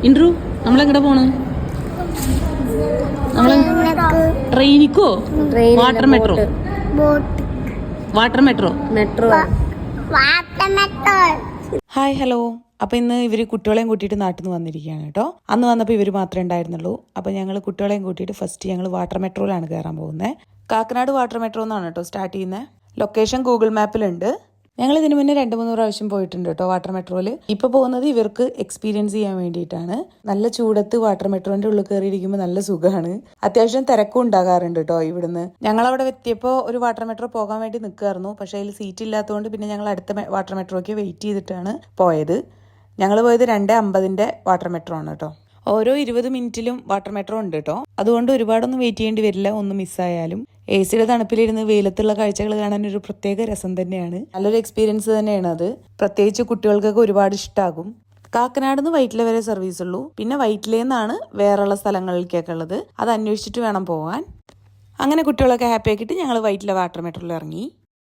ഇൻട്രു നമ്മളെങ്ങടെ പോണ്? നമ്മള് ട്രെയിനിക്കോ? Water metro? Water metro? Metro. Hi hello. അപ്പോൾ ഇന്ന് ഇവർ കുട്ടികളെയും കൂട്ടിയിട്ട് നാട്ടിൽ നിന്ന് വന്നിരിക്കുകയാണ് കേട്ടോ. അന്ന് വന്നപ്പോൾ ഇവർ മാത്രമേ ഉണ്ടായിരുന്നുള്ളൂ. അപ്പോൾ ഞങ്ങൾ കുട്ടികളെയും കൂട്ടിയിട്ട് ഫസ്റ്റ് ഞങ്ങൾ വാട്ടർ മെട്രോയിലാണ് കയറാൻ പോകുന്നത്. കാക്കനാട് വാട്ടർ മെട്രോ എന്നാണ് കേട്ടോ സ്റ്റാർട്ട് ചെയ്യുന്നത്. ലൊക്കേഷൻ ഗൂഗിൾ മാപ്പിലുണ്ട്. ഞങ്ങൾ ഇതിനു മുന്നേ 2-3 പ്രാവശ്യം പോയിട്ടുണ്ട് കേട്ടോ വാട്ടർ മെട്രോയിൽ. ഇപ്പോൾ പോകുന്നത് ഇവർക്ക് എക്സ്പീരിയൻസ് ചെയ്യാൻ വേണ്ടിയിട്ടാണ്. നല്ല ചൂടത്ത് വാട്ടർ മെട്രോന്റെ ഉള്ളിൽ കയറിയിരിക്കുമ്പോൾ നല്ല സുഖമാണ്. അത്യാവശ്യം തിരക്കും ഉണ്ടാകാറുണ്ട് കേട്ടോ ഇവിടുന്ന്. ഞങ്ങളവിടെ എത്തിയപ്പോൾ ഒരു വാട്ടർ മെട്രോ പോകാൻ വേണ്ടി നിൽക്കുമായിരുന്നു. പക്ഷേ അതിൽ സീറ്റ് ഇല്ലാത്തതുകൊണ്ട് പിന്നെ ഞങ്ങൾ അടുത്ത വാട്ടർ മെട്രോയ്ക്ക് വെയിറ്റ് ചെയ്തിട്ടാണ് പോയത്. ഞങ്ങൾ പോയത് 2:50 വാട്ടർ മെട്രോ ആണ് കേട്ടോ. ഓരോ 20 മിനിറ്റിലും വാട്ടർ മെട്രോ ഉണ്ട് കേട്ടോ. അതുകൊണ്ട് ഒരുപാടൊന്നും വെയിറ്റ് ചെയ്യേണ്ടി വരില്ല ഒന്നും മിസ്സായാലും. AC-യുടെ തണുപ്പിലിരുന്ന് വെയിലത്തുള്ള കാഴ്ചകൾ കാണാൻ ഒരു പ്രത്യേക രസം തന്നെയാണ്. നല്ലൊരു എക്സ്പീരിയൻസ് തന്നെയാണ് അത്. പ്രത്യേകിച്ച് കുട്ടികൾക്കൊക്കെ ഒരുപാട് ഇഷ്ടമാകും. കാക്കനാട് നിന്ന് വൈറ്റില വരെ സർവീസ് ഉള്ളൂ. പിന്നെ വൈറ്റിലേന്നാണ് വേറെയുള്ള സ്ഥലങ്ങളിലേക്കൊക്കെ ഉള്ളത്. അത് അന്വേഷിച്ചിട്ട് വേണം പോകാൻ. അങ്ങനെ കുട്ടികളൊക്കെ ഹാപ്പി ആക്കിയിട്ട് ഞങ്ങൾ വൈറ്റില വാട്ടർ മെട്രോയിൽ ഇറങ്ങി.